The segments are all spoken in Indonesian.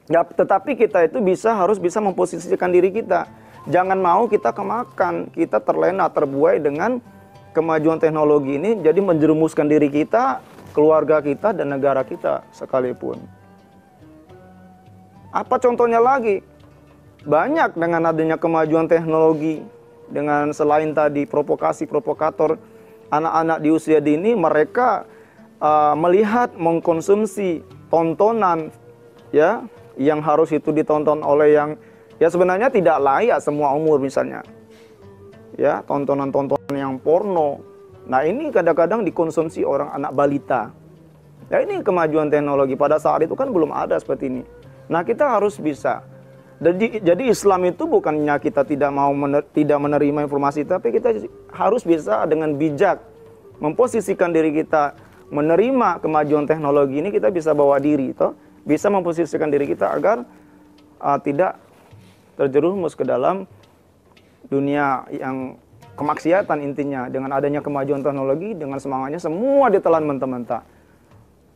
Ya, tetapi kita itu harus bisa memposisikan diri kita. Jangan mau kita kemakan, kita terlena, terbuai dengan kemajuan teknologi ini, jadi menjerumuskan diri kita, keluarga kita, dan negara kita sekalipun. Apa contohnya lagi? Banyak dengan adanya kemajuan teknologi, dengan selain tadi provokasi, provokator, anak-anak di usia dini, mereka melihat, mengkonsumsi tontonan, ya, yang harus itu ditonton oleh yang ya sebenarnya tidak layak semua umur, misalnya ya, tontonan-tontonan yang porno. Nah, ini kadang-kadang dikonsumsi orang anak balita. Ya, ini kemajuan teknologi, pada saat itu kan belum ada seperti ini. Nah, kita harus bisa. Jadi Islam itu bukannya kita tidak menerima informasi, tapi kita harus bisa dengan bijak memposisikan diri kita, menerima kemajuan teknologi ini. Kita bisa bawa diri toh, bisa memposisikan diri kita agar tidak terjerumus ke dalam dunia yang kemaksiatan intinya. Dengan adanya kemajuan teknologi, dengan semangatnya semua ditelan mentah-mentah.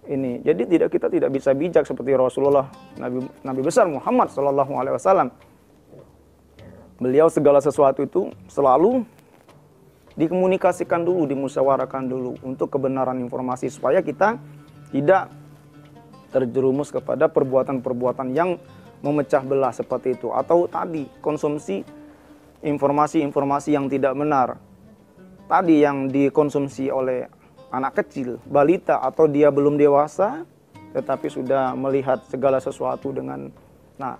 Ini, jadi kita tidak bisa bijak seperti Rasulullah, Nabi besar Muhammad SAW. Beliau segala sesuatu itu selalu dikomunikasikan dulu, dimusyawarahkan dulu untuk kebenaran informasi, supaya kita tidak terjerumus kepada perbuatan-perbuatan yang memecah belah seperti itu, atau tadi konsumsi informasi-informasi yang tidak benar. Tadi yang dikonsumsi oleh anak kecil, balita, atau dia belum dewasa tetapi sudah melihat segala sesuatu dengan. Nah,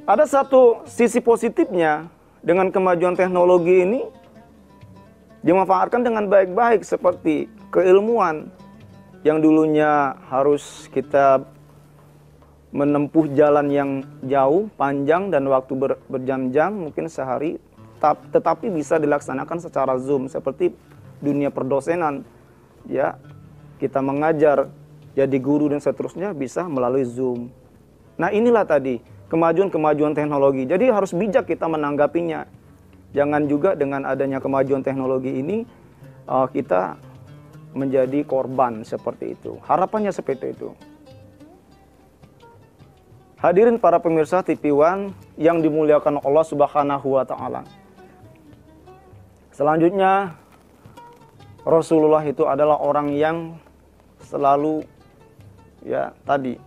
ada satu sisi positifnya dengan kemajuan teknologi ini, dimanfaatkan dengan baik-baik, seperti keilmuan yang dulunya harus kita menempuh jalan yang jauh, panjang, dan waktu berjam-jam, mungkin sehari, tetapi bisa dilaksanakan secara Zoom, seperti dunia perdosenan. Ya, kita mengajar, jadi guru dan seterusnya bisa melalui Zoom. Nah, inilah tadi kemajuan-kemajuan teknologi. Jadi harus bijak kita menanggapinya. Jangan juga dengan adanya kemajuan teknologi ini kita menjadi korban seperti itu. Harapannya seperti itu. Hadirin para pemirsa TV One yang dimuliakan Allah Subhanahu wa taala. Selanjutnya, Rasulullah itu adalah orang yang selalu, ya tadi,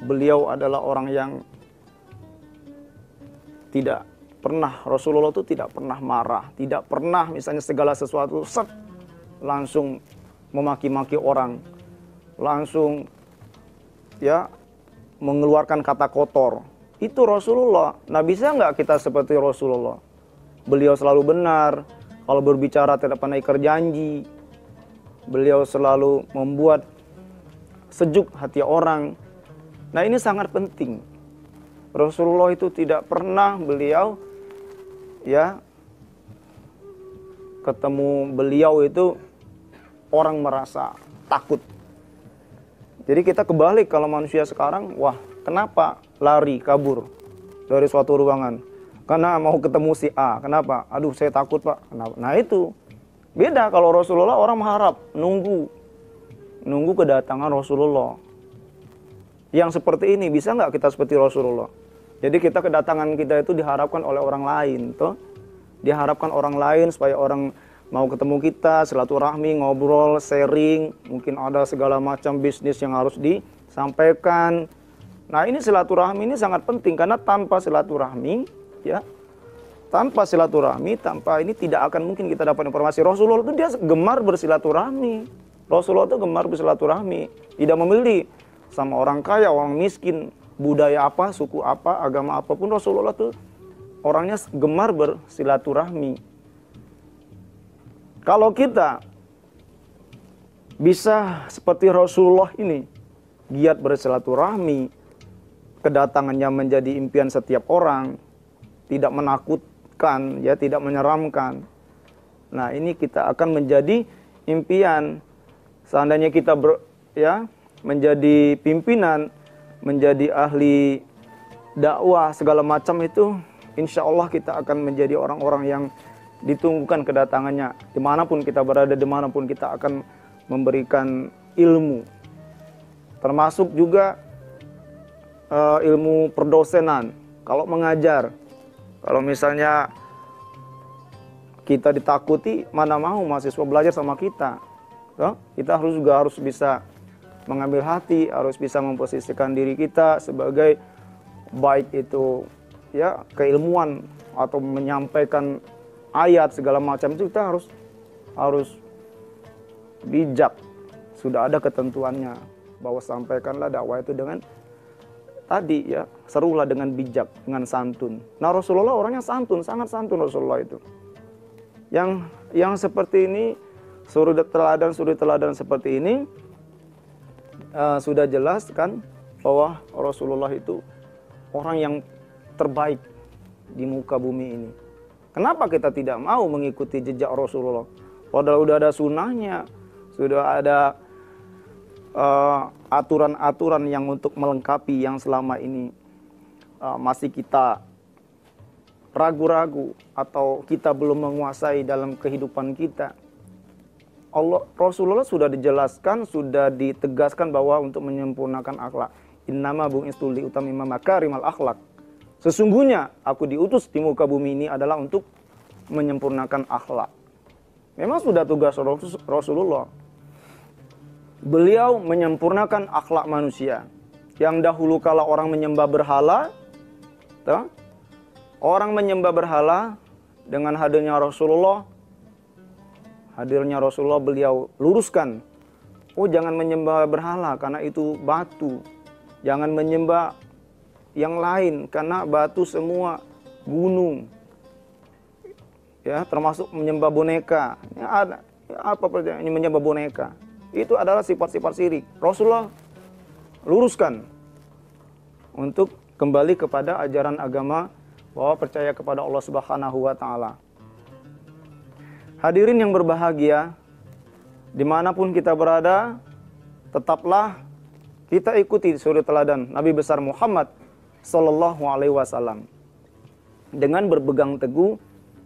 beliau adalah orang yang tidak pernah, Rasulullah itu tidak pernah marah, tidak pernah misalnya segala sesuatu langsung memaki-maki orang, langsung ya mengeluarkan kata kotor. Itu Rasulullah. Nah, bisa nggak kita seperti Rasulullah? Beliau selalu benar, kalau berbicara tidak pernah ingkar janji. Beliau selalu membuat sejuk hati orang. Nah, ini sangat penting. Rasulullah itu tidak pernah beliau, ya, ketemu beliau itu orang merasa takut. Jadi kita kebalik, kalau manusia sekarang, wah, kenapa lari, kabur dari suatu ruangan? Karena mau ketemu si A. Kenapa? Aduh, saya takut, Pak. Kenapa? Nah, itu beda. Kalau Rasulullah, orang mengharap, nunggu kedatangan Rasulullah. Yang seperti ini, bisa nggak kita seperti Rasulullah? Jadi kedatangan kita itu diharapkan oleh orang lain, toh? Diharapkan orang lain supaya orang mau ketemu kita, silaturahmi, ngobrol, sharing, mungkin ada segala macam bisnis yang harus disampaikan. Nah, ini silaturahmi ini sangat penting, karena tanpa silaturahmi, ya, tanpa ini tidak akan mungkin kita dapat informasi. Rasulullah itu dia gemar bersilaturahmi. Rasulullah itu gemar bersilaturahmi, tidak memilih sama orang kaya, orang miskin, budaya apa, suku apa, agama apapun. Rasulullah itu orangnya gemar bersilaturahmi. Kalau kita bisa seperti Rasulullah ini, giat bersilaturahmi, kedatangannya menjadi impian setiap orang, tidak menakutkan, ya, tidak menyeramkan. Nah, ini kita akan menjadi impian. Seandainya kita menjadi pimpinan, menjadi ahli dakwah segala macam itu, insya Allah kita akan menjadi orang-orang yang ditunggukan kedatangannya. Dimanapun kita berada, dimanapun kita akan memberikan ilmu. Termasuk juga ilmu perdosenan, kalau mengajar, kalau misalnya kita ditakuti, mana mau mahasiswa belajar sama kita. Kita harus bisa mengambil hati, harus bisa memposisikan diri kita sebagai baik itu ya keilmuan atau menyampaikan ayat segala macam, itu kita harus bijak. Sudah ada ketentuannya bahwa sampaikanlah dakwah itu dengan tadi ya, serulah dengan bijak, dengan santun. Nah, Rasulullah orangnya santun, sangat santun Rasulullah itu. Yang seperti ini, suri teladan seperti ini sudah jelas kan bahwa Rasulullah itu orang yang terbaik di muka bumi ini. Kenapa kita tidak mau mengikuti jejak Rasulullah? Padahal sudah ada sunnahnya, sudah ada aturan-aturan yang untuk melengkapi yang selama ini masih kita ragu-ragu atau kita belum menguasai dalam kehidupan kita. Rasulullah sudah dijelaskan, sudah ditegaskan bahwa untuk menyempurnakan akhlak. Innama bu'istu liutammima makarimal akhlak. Sesungguhnya aku diutus di muka bumi ini adalah untuk menyempurnakan akhlak. Memang sudah tugas Rasulullah. Beliau menyempurnakan akhlak manusia. Yang dahulu kala orang menyembah berhala, orang menyembah berhala, dengan hadirnya Rasulullah, beliau luruskan. Oh, jangan menyembah berhala karena itu batu. Jangan menyembah yang lain karena batu semua, gunung. Ya, termasuk menyembah boneka. Ya, apa percaya ini menyembah boneka? Itu adalah sifat-sifat syirik. Rasulullah luruskan untuk kembali kepada ajaran agama bahwa percaya kepada Allah Subhanahu wa Ta'ala. Hadirin yang berbahagia, dimanapun kita berada, tetaplah kita ikuti suri teladan Nabi besar Muhammad Sallallahu Alaihi Wasallam dengan berpegang teguh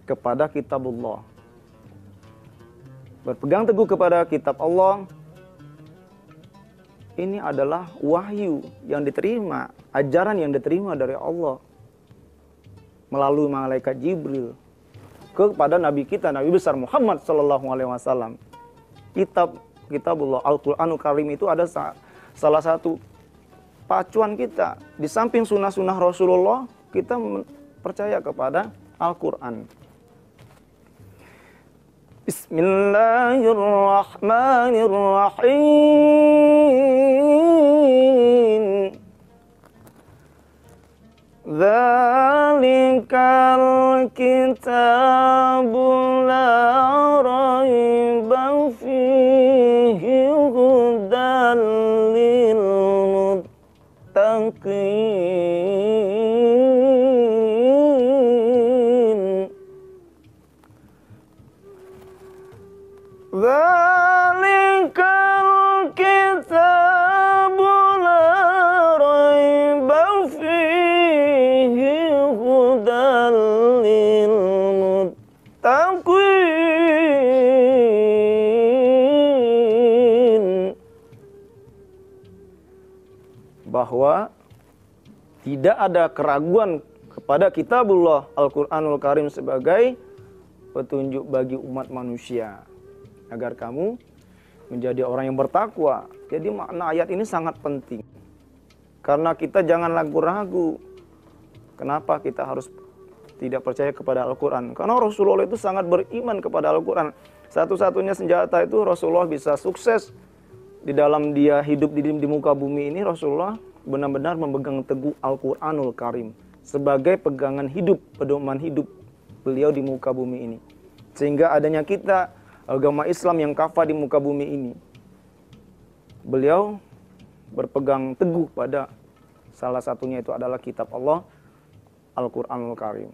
kepada kitabullah. Berpegang teguh kepada kitab Allah, ini adalah wahyu yang diterima, ajaran yang diterima dari Allah melalui malaikat Jibril kepada Nabi kita, Nabi besar Muhammad Sallallahu Alaihi Wasallam. Kitabullah, Al-Quranul Karim itu ada salah satu pacuan kita. Di samping sunnah-sunnah Rasulullah, kita percaya kepada Al-Quran. Bismillahirrahmanirrahim. Dzalikal kitabu la raiba fihi hudan lil muttaqin. Dzalikal kitabu la raiba fihi hudan lil muttaqin. Bahwa tidak ada keraguan kepada kitabullah Al-Quranul Karim sebagai petunjuk bagi umat manusia agar kamu menjadi orang yang bertakwa. Jadi makna ayat ini sangat penting. Karena kita jangan ragu-ragu. Kenapa kita harus tidak percaya kepada Al-Quran? Karena Rasulullah itu sangat beriman kepada Al-Quran. Satu-satunya senjata itu Rasulullah bisa sukses di dalam dia hidup di muka bumi ini. Rasulullah benar-benar memegang teguh Al-Quranul Karim sebagai pegangan hidup, pedoman hidup beliau di muka bumi ini. Sehingga adanya kita, agama Islam yang kafah di muka bumi ini, beliau berpegang teguh pada salah satunya itu adalah kitab Allah, Al-Quranul Karim.